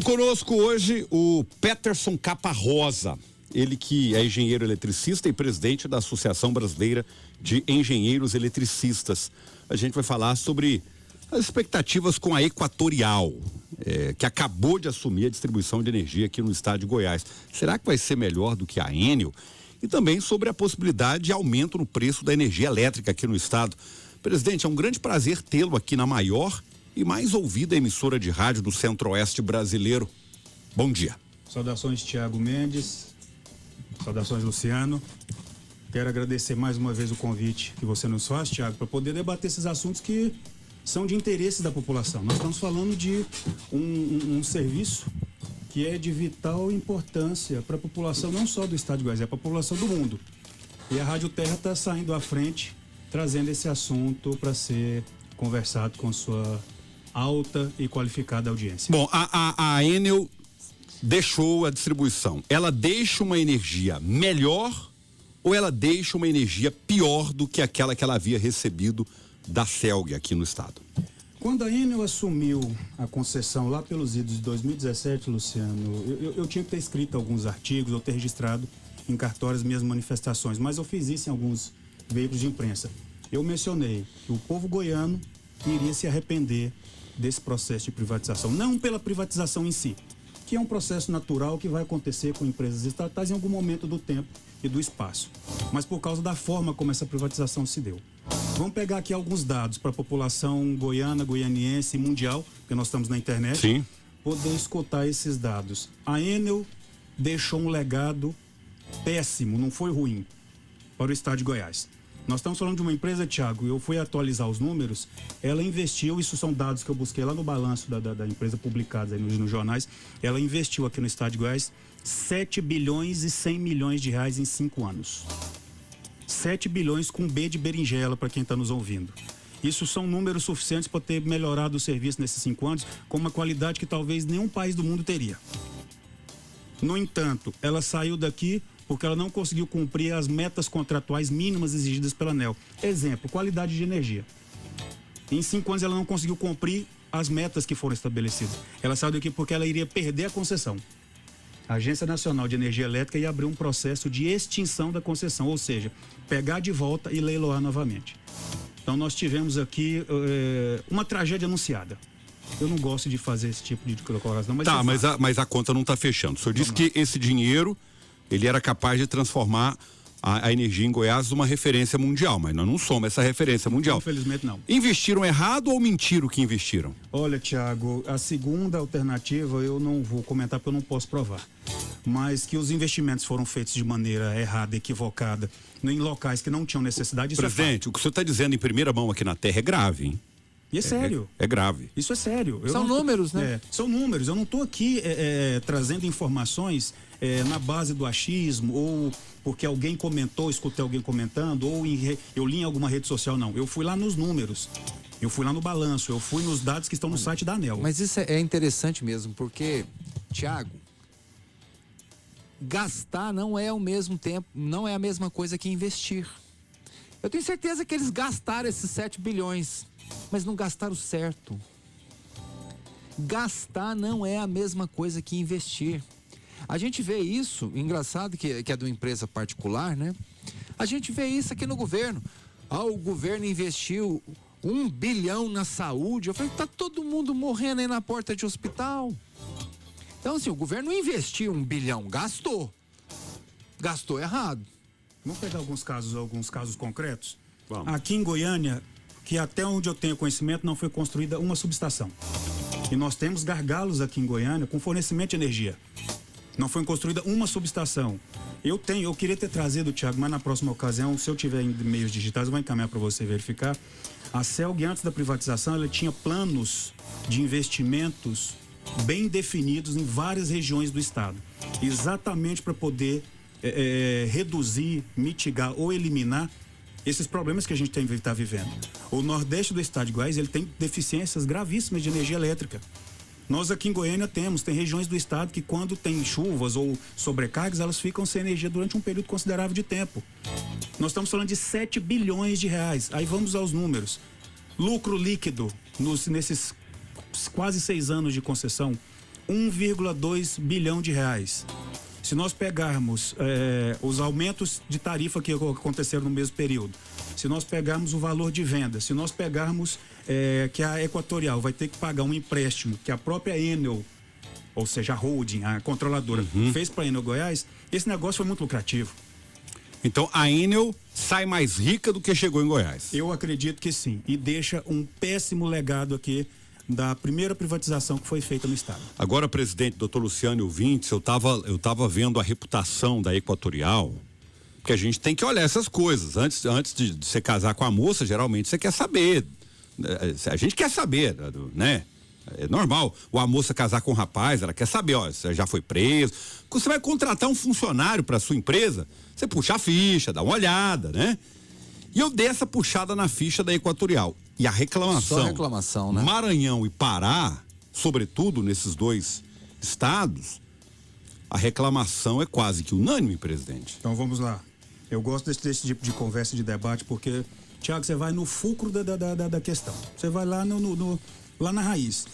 Conosco hoje o Peterson Caparrosa, ele que é engenheiro eletricista e presidente da Associação Brasileira de Engenheiros Eletricistas. A gente vai falar sobre as expectativas com a Equatorial, que acabou de assumir a distribuição de energia aqui no estado de Goiás. Será que vai ser melhor do que a Enel? E também sobre a possibilidade de aumento no preço da energia elétrica aqui no estado. Presidente, é um grande prazer tê-lo aqui na maior e mais ouvida emissora de rádio do Centro-Oeste brasileiro. Bom dia. Saudações, Tiago Mendes. Saudações, Luciano. Quero agradecer mais uma vez o convite que você nos faz, Tiago, para poder debater esses assuntos que são de interesse da população. Nós estamos falando de um serviço que é de vital importância para a população, não só do estado de Goiás, é para a população do mundo. E a Rádio Terra está saindo à frente, trazendo esse assunto para ser conversado com sua alta e qualificada audiência. Bom, a Enel deixou a distribuição. Ela deixa uma energia melhor ou ela deixa uma energia pior do que aquela que ela havia recebido da CELG aqui no estado? Quando a Enel assumiu a concessão lá pelos idos de 2017, Luciano, eu tinha que ter escrito alguns artigos ou ter registrado em cartórios minhas manifestações, mas eu fiz isso em alguns veículos de imprensa. Eu mencionei que o povo goiano iria se arrepender desse processo de privatização, não pela privatização em si, que é um processo natural que vai acontecer com empresas estatais em algum momento do tempo e do espaço, mas por causa da forma como essa privatização se deu. Vamos pegar aqui alguns dados para a população goiana, goianiense e mundial, porque nós estamos na internet, Sim. Poder escutar esses dados. A Enel deixou um legado péssimo, não foi ruim, para o estado de Goiás. Nós estamos falando de uma empresa, Tiago, eu fui atualizar os números, ela investiu, isso são dados que eu busquei lá no balanço da empresa publicados aí nos jornais, ela investiu aqui no estado de Goiás 7 bilhões e 100 milhões de reais em 5 anos. 7 bilhões com B de berinjela para quem está nos ouvindo. Isso são números suficientes para ter melhorado o serviço nesses 5 anos com uma qualidade que talvez nenhum país do mundo teria. No entanto, ela saiu daqui porque ela não conseguiu cumprir as metas contratuais mínimas exigidas pela ANEEL. Exemplo, qualidade de energia. Em 5 anos ela não conseguiu cumprir as metas que foram estabelecidas. Ela saiu daqui porque ela iria perder a concessão. A Agência Nacional de Energia Elétrica ia abrir um processo de extinção da concessão, ou seja, pegar de volta e leiloar novamente. Então nós tivemos aqui uma tragédia anunciada. Eu não gosto de fazer esse tipo de declaração, mas... Tá, mas a conta não está fechando. O senhor disse que esse dinheiro, ele era capaz de transformar a energia em Goiás numa referência mundial, mas nós não somos essa referência mundial. Infelizmente não. Investiram errado ou mentiram que investiram? Olha, Tiago, a segunda alternativa eu não vou comentar porque eu não posso provar. Mas que os investimentos foram feitos de maneira errada, equivocada, em locais que não tinham necessidade. Isso Presidente, o que o senhor está dizendo em primeira mão aqui na Terra é grave, hein? E é sério. É grave. Isso é sério. São números, né? São números. Eu não estou aqui trazendo informações na base do achismo ou porque alguém comentou, escutei alguém comentando ou eu li em alguma rede social, não. Eu fui lá nos números. Eu fui lá no balanço. Eu fui nos dados que estão no site da ANEEL. Mas isso é interessante mesmo, porque, Tiago, gastar não é ao mesmo tempo, não é a mesma coisa que investir. Eu tenho certeza que eles gastaram esses 7 bilhões, mas não gastaram certo. Gastar não é a mesma coisa que investir. A gente vê isso, engraçado que é de uma empresa particular, né? A gente vê isso aqui no governo. O governo investiu 1 bilhão na saúde. Eu falei, tá todo mundo morrendo aí na porta de hospital. Então, assim, o governo investiu 1 bilhão, gastou. Gastou errado. Vamos pegar alguns casos concretos? Vamos. Aqui em Goiânia, que até onde eu tenho conhecimento, não foi construída uma subestação. E nós temos gargalos aqui em Goiânia com fornecimento de energia. Não foi construída uma subestação. Eu queria ter trazido, Tiago, mas na próxima ocasião, se eu tiver em meios digitais, eu vou encaminhar para você verificar. A CELG, antes da privatização, ela tinha planos de investimentos bem definidos em várias regiões do estado. Exatamente para poder reduzir, mitigar ou eliminar esses problemas que a gente está vivendo. O nordeste do estado de Goiás, ele tem deficiências gravíssimas de energia elétrica. Nós aqui em Goiânia tem regiões do estado que quando tem chuvas ou sobrecargas, elas ficam sem energia durante um período considerável de tempo. Nós estamos falando de 7 bilhões de reais. Aí vamos aos números. Lucro líquido nesses quase 6 anos de concessão, 1,2 bilhão de reais. Se nós pegarmos os aumentos de tarifa que aconteceram no mesmo período, se nós pegarmos o valor de venda, se nós pegarmos que a Equatorial vai ter que pagar um empréstimo que a própria Enel, ou seja, a holding, a controladora, fez para a Enel Goiás, esse negócio foi muito lucrativo. Então a Enel sai mais rica do que chegou em Goiás. Eu acredito que sim. E deixa um péssimo legado aqui da primeira privatização que foi feita no estado. Agora, presidente, doutor Luciano e ouvintes, eu tava vendo a reputação da Equatorial, porque a gente tem que olhar essas coisas. Antes de você casar com a moça, geralmente você quer saber. A gente quer saber, né? É normal. Ou a moça casar com um rapaz, ela quer saber, ó, você já foi preso. Quando você vai contratar um funcionário para sua empresa, você puxa a ficha, dá uma olhada, né? E eu dei essa puxada na ficha da Equatorial. E a reclamação. Só reclamação, né? Maranhão e Pará, sobretudo nesses dois estados, a reclamação é quase que unânime, presidente. Então vamos lá. Eu gosto desse tipo de conversa, de debate, porque, Tiago, você vai no fulcro da questão. Você vai lá, lá na raiz.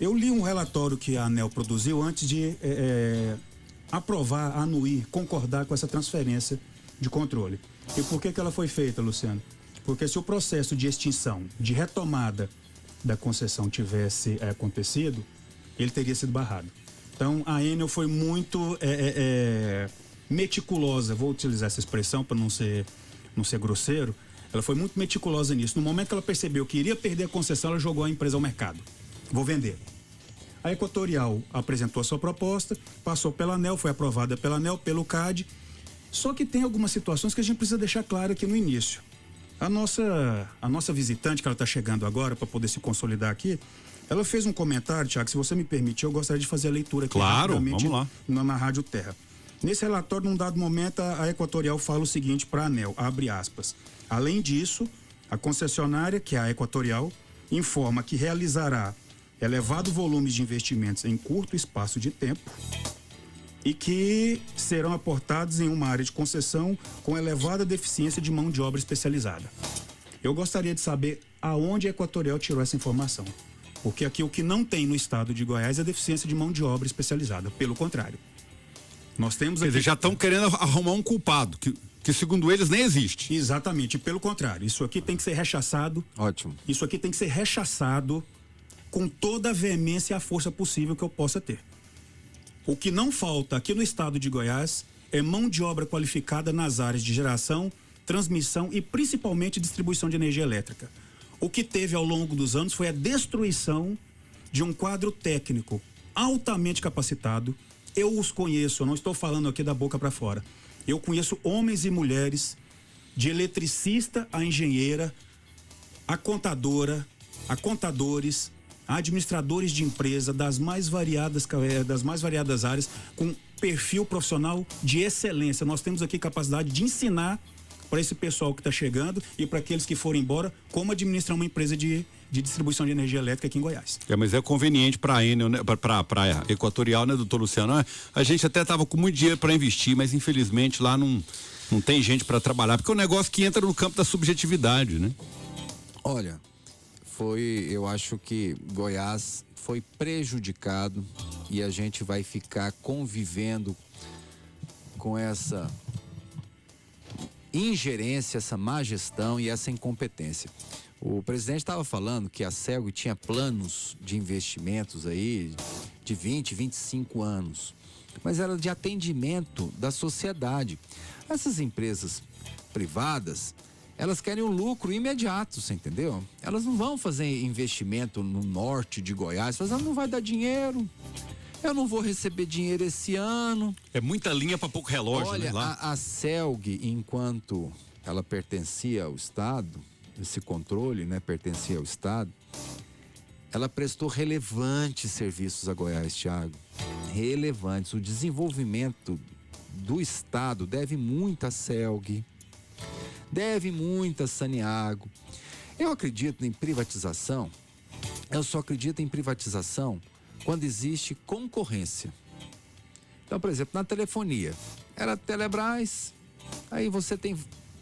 Eu li um relatório que a ANEEL produziu antes de aprovar, anuir, concordar com essa transferência de controle. E por que ela foi feita, Luciano? Porque se o processo de extinção, de retomada da concessão tivesse acontecido, ele teria sido barrado. Então, a Enel foi muito meticulosa, vou utilizar essa expressão para não ser grosseiro, ela foi muito meticulosa nisso. No momento que ela percebeu que iria perder a concessão, ela jogou a empresa ao mercado. Vou vender. A Equatorial apresentou a sua proposta, passou pela ANEEL, foi aprovada pela ANEEL, pelo CAD. Só que tem algumas situações que a gente precisa deixar claro aqui no início. A nossa visitante, que ela está chegando agora para poder se consolidar aqui, ela fez um comentário, Tiago, se você me permitir, eu gostaria de fazer a leitura aqui. Claro, vamos lá. Na Rádio Terra. Nesse relatório, num dado momento, a Equatorial fala o seguinte para a ANEEL, abre aspas. Além disso, a concessionária, que é a Equatorial, informa que realizará elevado volume de investimentos em curto espaço de tempo e que serão aportados em uma área de concessão com elevada deficiência de mão de obra especializada. Eu gostaria de saber aonde a Equatorial tirou essa informação. Porque aqui o que não tem no estado de Goiás é deficiência de mão de obra especializada. Pelo contrário. Nós temos aqui... Eles já estão querendo arrumar um culpado, que segundo eles nem existe. Exatamente, pelo contrário. Isso aqui tem que ser rechaçado. Ótimo. Isso aqui tem que ser rechaçado com toda a veemência e a força possível que eu possa ter. O que não falta aqui no estado de Goiás é mão de obra qualificada nas áreas de geração, transmissão e principalmente distribuição de energia elétrica. O que teve ao longo dos anos foi a destruição de um quadro técnico altamente capacitado. Eu os conheço, eu não estou falando aqui da boca para fora. Eu conheço homens e mulheres, de eletricista a engenheira, a contadora, a contadores, a administradores de empresa das mais variadas áreas, com perfil profissional de excelência. Nós temos aqui capacidade de ensinar para esse pessoal que está chegando e para aqueles que forem embora como administrar uma empresa de distribuição de energia elétrica aqui em Goiás. Mas é conveniente para a Enel, né? Para a Equatorial, né, doutor Luciano? A gente até estava com muito dinheiro para investir, mas infelizmente lá não tem gente para trabalhar, porque é um negócio que entra no campo da subjetividade, né? Olha, eu acho que Goiás foi prejudicado e a gente vai ficar convivendo com essa ingerência, essa má gestão e essa incompetência. O presidente estava falando que a CELG tinha planos de investimentos aí de 20, 25 anos, mas era de atendimento da sociedade. Essas empresas privadas, elas querem um lucro imediato, você entendeu? Elas não vão fazer investimento no norte de Goiás, mas não vai dar dinheiro. Eu não vou receber dinheiro esse ano. É muita linha para pouco relógio, olha, né? Lá. A CELG, enquanto ela pertencia ao Estado, esse controle, né, pertencia ao Estado, ela prestou relevantes serviços a Goiás, Thiago. Relevantes. O desenvolvimento do Estado deve muito à CELG, deve muito a Saniago. Eu acredito em privatização, eu só acredito em privatização quando existe concorrência. Então, por exemplo, na telefonia, era a Telebrás, aí você tem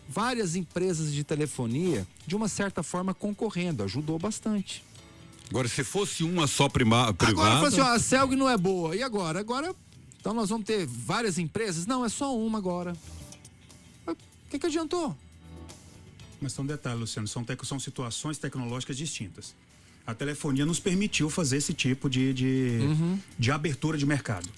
várias empresas de telefonia, de uma certa forma, concorrendo, ajudou bastante. Agora, se fosse uma só privada... Agora, fala assim, ó, a Celg não é boa. E agora? Agora, então nós vamos ter várias empresas? Não, é só uma agora. O que adiantou? Mas tem um detalhe, Luciano, são situações tecnológicas distintas. A telefonia nos permitiu fazer esse tipo de abertura de mercado.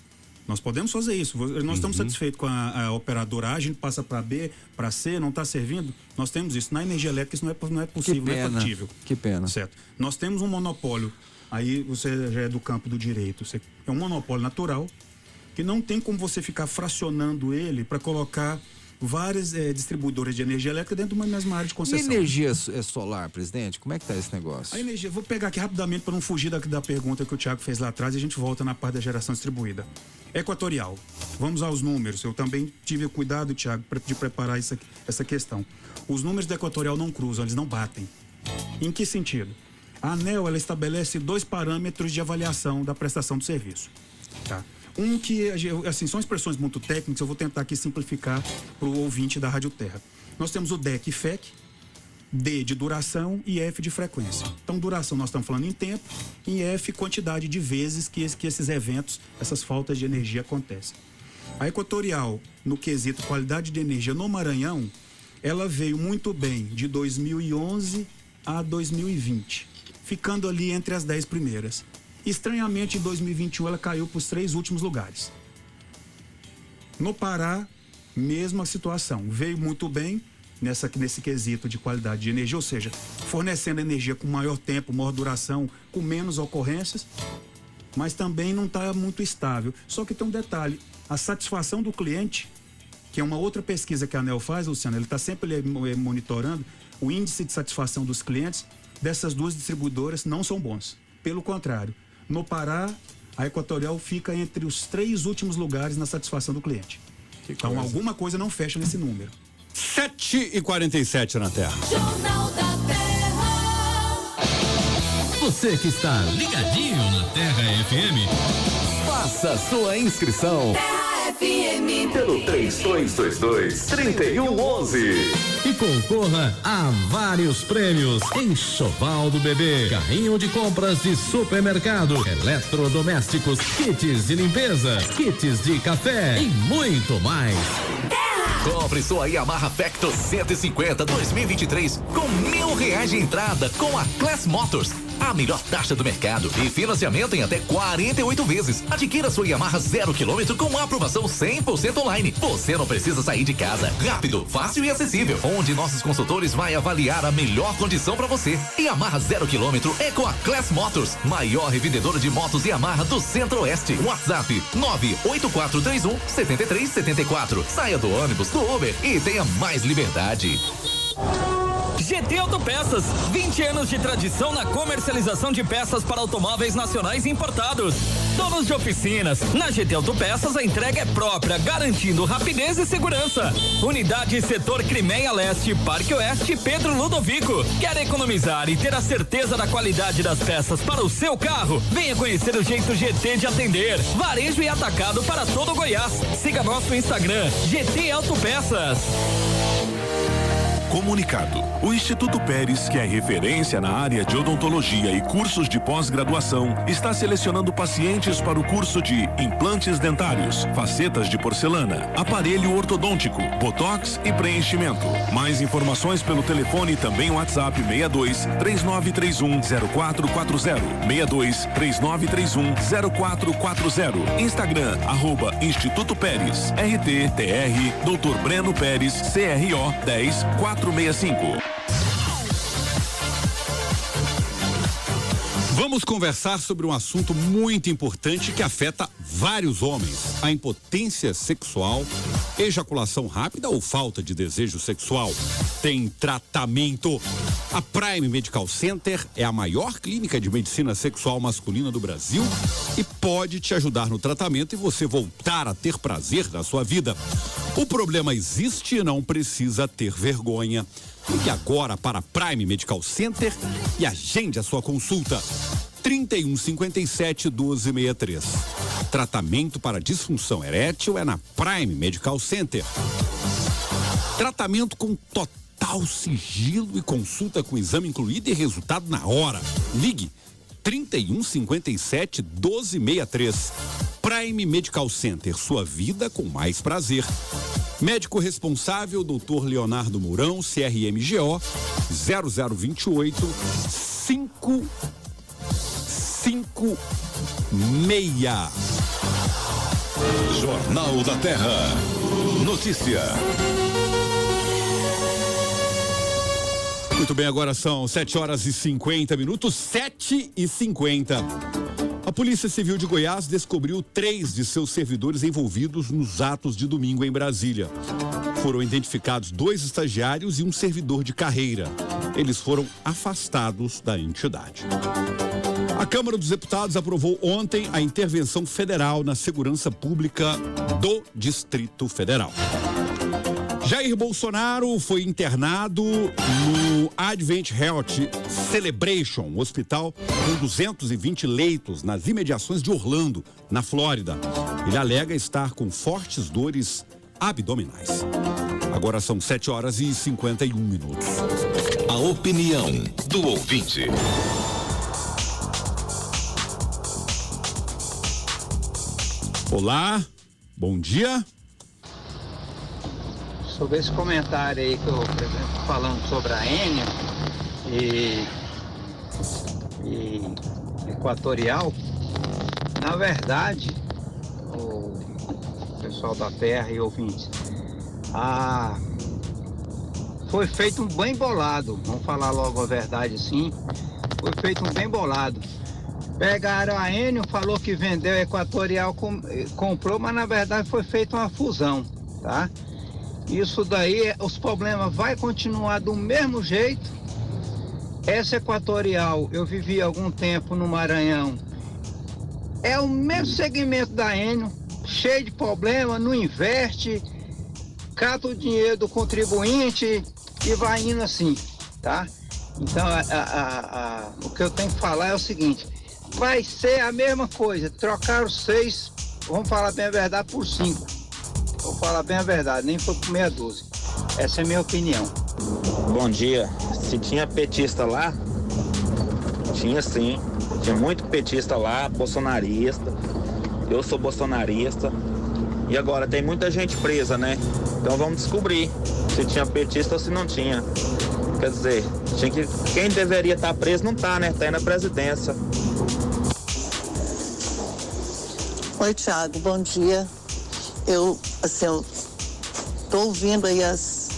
Nós podemos fazer isso. Nós estamos satisfeitos com a operadora A, a gente passa para B, para C, não está servindo. Nós temos isso. Na energia elétrica isso não é possível, não é factível. Que pena. Certo. Nós temos um monopólio. Aí você já é do campo do direito. É um monopólio natural que não tem como você ficar fracionando ele para colocar várias distribuidoras de energia elétrica dentro de uma mesma área de concessão. E energia solar, presidente? Como é que tá esse negócio? A energia, vou pegar aqui rapidamente para não fugir da pergunta que o Thiago fez lá atrás e a gente volta na parte da geração distribuída. Equatorial. Vamos aos números. Eu também tive o cuidado, Thiago, de preparar essa questão. Os números da Equatorial não cruzam, eles não batem. Em que sentido? A ANEEL, ela estabelece 2 parâmetros de avaliação da prestação do serviço. Tá? Um que, assim, são expressões muito técnicas, eu vou tentar aqui simplificar para o ouvinte da Rádio Terra. Nós temos o DEC e FEC, D de duração e F de frequência. Então, duração nós estamos falando em tempo, em F, quantidade de vezes que esses eventos, essas faltas de energia acontecem. A Equatorial, no quesito qualidade de energia no Maranhão, ela veio muito bem de 2011 a 2020, ficando ali entre as 10 primeiras. Estranhamente, em 2021, ela caiu para os 3 últimos lugares. No Pará, mesma situação. Veio muito bem nesse quesito de qualidade de energia, ou seja, fornecendo energia com maior tempo, maior duração, com menos ocorrências, mas também não está muito estável. Só que tem um detalhe, a satisfação do cliente, que é uma outra pesquisa que a ANEEL faz, Luciano, ele está sempre monitorando, o índice de satisfação dos clientes dessas 2 distribuidoras não são bons. Pelo contrário, no Pará, a Equatorial fica entre os 3 últimos lugares na satisfação do cliente. Então, alguma coisa não fecha nesse número. 7h47 na Terra. Jornal da Terra. Você que está ligadinho na Terra FM, faça sua inscrição Terra FM. pelo 3222-3111 e concorra a vários prêmios: enxoval do bebê, carrinho de compras de supermercado, eletrodomésticos, kits de limpeza, kits de café e muito mais. Compre sua Yamaha Factor 150 2023 com R$1.000 de entrada com a Class Motors, a melhor taxa do mercado e financiamento em até 48 vezes. Adquira sua Yamaha 0 km com aprovação 100% online. Você não precisa sair de casa. Rápido, fácil e acessível, onde nossos consultores vai avaliar a melhor condição para você. Yamaha 0 km é com a Class Motors, maior revendedora de motos Yamaha do Centro-Oeste. WhatsApp 98431-7374. Saia do ônibus, do Uber e tenha mais liberdade. GT Autopeças, 20 anos de tradição na comercialização de peças para automóveis nacionais e importados. Donos de oficinas, na GT Autopeças a entrega é própria, garantindo rapidez e segurança. Unidade Setor Crimeia Leste, Parque Oeste, Pedro Ludovico. Quer economizar e ter a certeza da qualidade das peças para o seu carro? Venha conhecer o jeito GT de atender. Varejo e atacado para todo Goiás. Siga nosso Instagram, GT Autopeças. Comunicado. O Instituto Pérez, que é referência na área de odontologia e cursos de pós-graduação, está selecionando pacientes para o curso de implantes dentários, facetas de porcelana, aparelho ortodôntico, botox e preenchimento. Mais informações pelo telefone e também WhatsApp 62-3931-0440, 62-3931-0440, Instagram, @Instituto Pérez, RT-TR, Dr. Breno Pérez, CRO 10465. Vamos conversar sobre um assunto muito importante que afeta vários homens: a impotência sexual, ejaculação rápida ou falta de desejo sexual. Tem tratamento. A Prime Medical Center é a maior clínica de medicina sexual masculina do Brasil e pode te ajudar no tratamento e você voltar a ter prazer na sua vida. O problema existe e não precisa ter vergonha. Ligue agora para a Prime Medical Center e agende a sua consulta. 3157-1263. Tratamento para disfunção erétil é na Prime Medical Center. Tratamento com total sigilo e consulta com exame incluído e resultado na hora. Ligue 3157-1263. Prime Medical Center, sua vida com mais prazer. Médico responsável, Dr. Leonardo Mourão, CRMGO 0028 556. Jornal da Terra. Notícia. Muito bem, agora são 7h50, 7h50. A Polícia Civil de Goiás descobriu 3 de seus servidores envolvidos nos atos de domingo em Brasília. Foram identificados 2 estagiários e um servidor de carreira. Eles foram afastados da entidade. A Câmara dos Deputados aprovou ontem a intervenção federal na segurança pública do Distrito Federal. Jair Bolsonaro foi internado no Advent Health Celebration, hospital com 220 leitos nas imediações de Orlando, na Flórida. Ele alega estar com fortes dores abdominais. Agora são 7h51. A opinião do ouvinte. Olá, bom dia. Sobre esse comentário aí que eu estou falando sobre a Enel e Equatorial, na verdade, o pessoal da Terra e ouvintes, foi feito um bem bolado, vamos falar logo a verdade assim, foi feito um bem bolado. Pegaram a Enel, falou que vendeu, a Equatorial comprou, mas na verdade foi feita uma fusão, tá? Isso daí, os problemas vai continuar do mesmo jeito. Essa Equatorial, eu vivi algum tempo no Maranhão, é o mesmo segmento da Enel, cheio de problema, não investe, cata o dinheiro do contribuinte e vai indo assim, tá? Então, o que eu tenho que falar é o seguinte, vai ser a mesma coisa, trocaram 6, vamos falar bem a verdade, por 5. Vou falar bem a verdade, nem foi por meia dúzia. Essa é a minha opinião. Bom dia. Se tinha petista lá, tinha sim. Tinha muito petista lá, bolsonarista. Eu sou bolsonarista. E agora tem muita gente presa, né? Então vamos descobrir se tinha petista ou se não tinha. Quer dizer, quem deveria estar preso não tá, né? Tá aí na presidência. Oi, Thiago, bom dia. Eu tô ouvindo aí as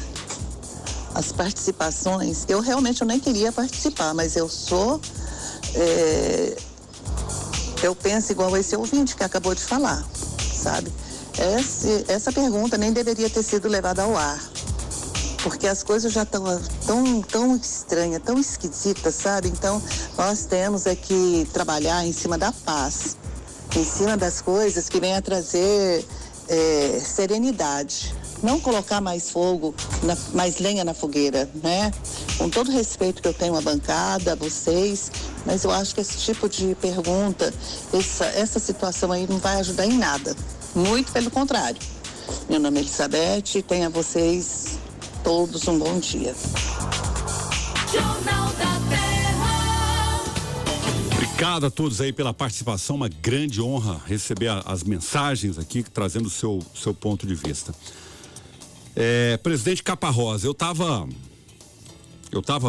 participações. Eu realmente nem queria participar, mas eu penso igual esse ouvinte que acabou de falar, sabe? Essa pergunta nem deveria ter sido levada ao ar, porque as coisas já estão tão estranhas, tão esquisitas, sabe? Então, nós temos que trabalhar em cima da paz, em cima das coisas que vêm a trazer serenidade, não colocar mais fogo, mais lenha na fogueira, né? Com todo o respeito que eu tenho à bancada, a vocês, mas eu acho que esse tipo de pergunta, essa situação aí não vai ajudar em nada, muito pelo contrário. Meu nome é Elizabeth e tenha vocês todos um bom dia. Jornal da Terra. Obrigado a todos aí pela participação, uma grande honra receber as mensagens aqui, trazendo o seu ponto de vista. Presidente Caparrosa, eu tava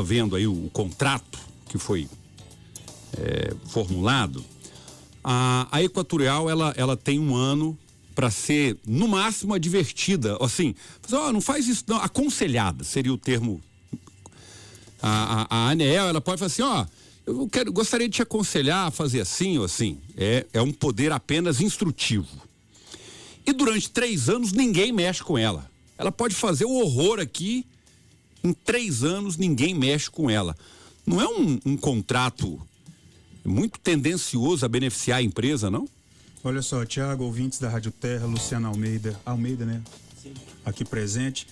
vendo aí o contrato que foi formulado. A Equatorial, ela tem um ano para ser, no máximo, advertida, assim, não faz isso não, aconselhada seria o termo. A ANEEL, ela pode falar assim, gostaria de te aconselhar a fazer assim ou assim. É um poder apenas instrutivo. E durante 3 anos ninguém mexe com ela. Ela pode fazer o horror aqui, em 3 anos ninguém mexe com ela. Não é um contrato muito tendencioso a beneficiar a empresa, não? Olha só, Thiago, ouvintes da Rádio Terra, Luciano Almeida, né? Sim. Aqui presente.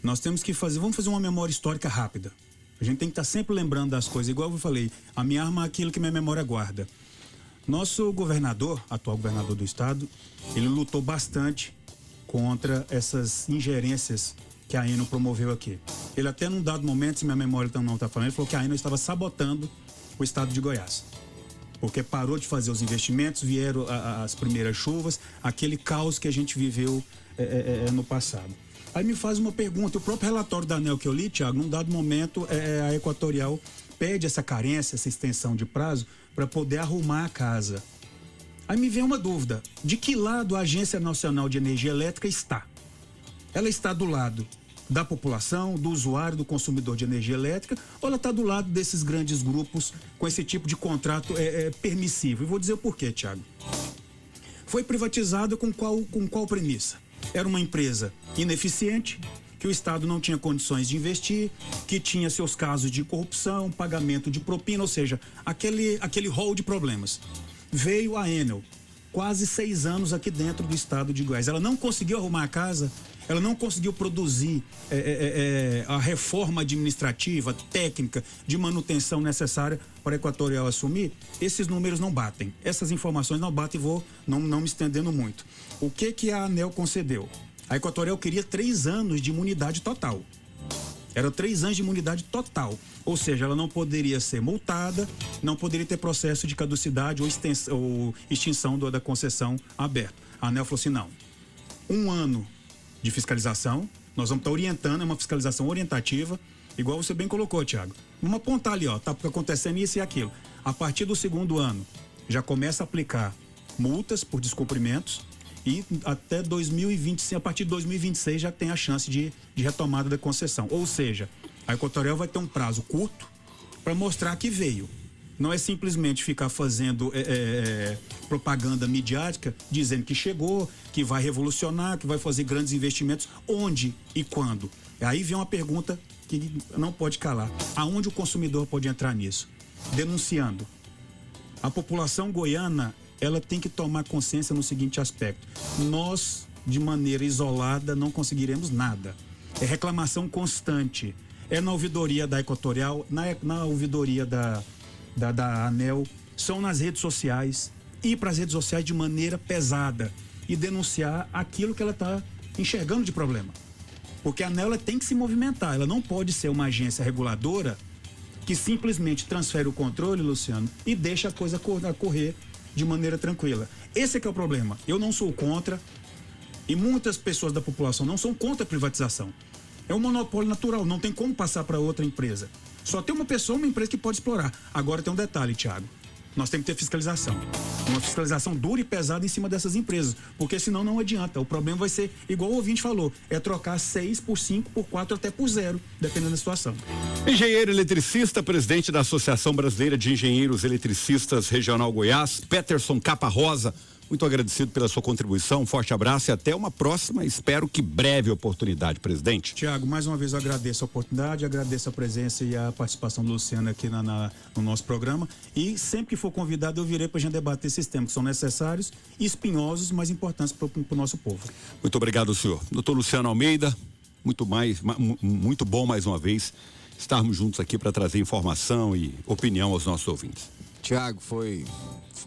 Nós temos que vamos fazer uma memória histórica rápida. A gente tem que estar sempre lembrando das coisas, igual eu falei, a minha arma é aquilo que minha memória guarda. Nosso governador, atual governador do estado, ele lutou bastante contra essas ingerências que a Enel promoveu aqui. Ele até num dado momento, se minha memória não está falando, ele falou que a Enel estava sabotando o estado de Goiás. porque parou de fazer os investimentos, vieram as primeiras chuvas, aquele caos que a gente viveu no passado. Aí me faz uma pergunta, o próprio relatório da ANEEL que eu li, Thiago, num dado momento a Equatorial pede essa carência, essa extensão de prazo para poder arrumar a casa. Aí me vem uma dúvida, de que lado a Agência Nacional de Energia Elétrica está? Ela está do lado da população, do usuário, do consumidor de energia elétrica, ou ela está do lado desses grandes grupos com esse tipo de contrato permissivo? E vou dizer o porquê, Thiago. Foi privatizada com qual premissa? Era uma empresa ineficiente, que o Estado não tinha condições de investir, que tinha seus casos de corrupção, pagamento de propina, ou seja, aquele rol de problemas. Veio a Enel, quase 6 anos aqui dentro do Estado de Goiás. Ela não conseguiu arrumar a casa, ela não conseguiu produzir a reforma administrativa, técnica, de manutenção necessária para a Equatorial assumir. Esses números não batem, essas informações não batem, vou não me estendendo muito. O que a ANEEL concedeu? A Equatorial queria 3 anos de imunidade total. Era 3 anos de imunidade total. Ou seja, ela não poderia ser multada, não poderia ter processo de caducidade ou extinção da concessão aberta. A ANEEL falou assim, não. 1 ano de fiscalização, nós vamos estar orientando, é uma fiscalização orientativa, igual você bem colocou, Thiago. Vamos apontar ali, ó, tá acontecendo isso e aquilo. A partir do 2º ano, já começa a aplicar multas por descumprimentos e até 2025, a partir de 2026 já tem a chance de retomada da concessão. Ou seja, a Equatorial vai ter um prazo curto para mostrar que veio. Não é simplesmente ficar fazendo propaganda midiática, dizendo que chegou, que vai revolucionar, que vai fazer grandes investimentos. Onde e quando? Aí vem uma pergunta que não pode calar. Aonde o consumidor pode entrar nisso? Denunciando. A população goiana, ela tem que tomar consciência no seguinte aspecto. Nós, de maneira isolada, não conseguiremos nada. É reclamação constante. É na ouvidoria da Equatorial, na ouvidoria da ANEEL, são nas redes sociais, ir para as redes sociais de maneira pesada e denunciar aquilo que ela está enxergando de problema. Porque a ANEEL tem que se movimentar, ela não pode ser uma agência reguladora que simplesmente transfere o controle, Luciano, e deixa a coisa correr de maneira tranquila. Esse é que é o problema. Eu não sou contra, e muitas pessoas da população não são contra a privatização. É um monopólio natural, não tem como passar para outra empresa. Só tem uma pessoa, uma empresa que pode explorar. Agora tem um detalhe, Thiago. Nós temos que ter fiscalização. Uma fiscalização dura e pesada em cima dessas empresas, porque senão não adianta. O problema vai ser, igual o ouvinte falou, é trocar 6 por 5, por 4, até por 0, dependendo da situação. Engenheiro eletricista, presidente da Associação Brasileira de Engenheiros Eletricistas Regional Goiás, Peterson Caparrosa, muito agradecido pela sua contribuição, um forte abraço e até uma próxima, espero que breve oportunidade, presidente. Tiago, mais uma vez eu agradeço a oportunidade, agradeço a presença e a participação do Luciano aqui no nosso programa, e sempre que for convidado eu virei para a gente debater esses temas que são necessários, espinhosos, mas importantes para o nosso povo. Muito obrigado, senhor. Doutor Luciano Almeida, muito bom mais uma vez estarmos juntos aqui para trazer informação e opinião aos nossos ouvintes. Tiago,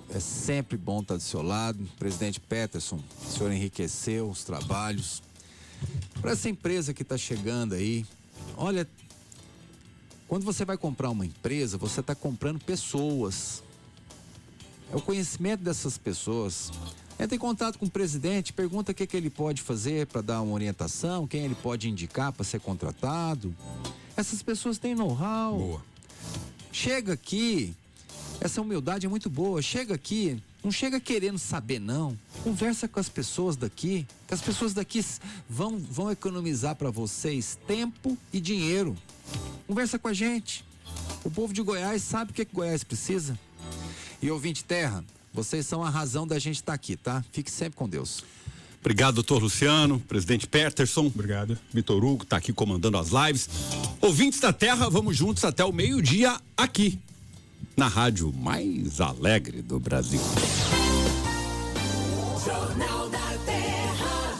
é sempre bom estar do seu lado. Presidente Peterson, o senhor enriqueceu os trabalhos. Para essa empresa que está chegando aí, olha, quando você vai comprar uma empresa, você está comprando pessoas. É o conhecimento dessas pessoas. Entra em contato com o presidente, pergunta o que ele pode fazer para dar uma orientação, quem ele pode indicar para ser contratado. Essas pessoas têm know-how. Boa. Chega aqui. Essa humildade é muito boa. Chega aqui, não chega querendo saber, não. Conversa com as pessoas daqui, que as pessoas daqui vão economizar para vocês tempo e dinheiro. Conversa com a gente. O povo de Goiás sabe o que Goiás precisa. E ouvinte terra, vocês são a razão da gente estar aqui, tá? Fique sempre com Deus. Obrigado, doutor Luciano, presidente Peterson. Obrigado. Vitor Hugo está aqui comandando as lives. Ouvintes da terra, vamos juntos até o meio-dia aqui, na rádio mais alegre do Brasil. Jornal da Terra.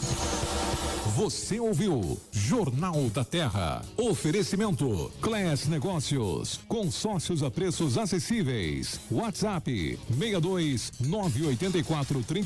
Você ouviu Jornal da Terra. Oferecimento Class Negócios. Consórcios a preços acessíveis. WhatsApp 62 984 30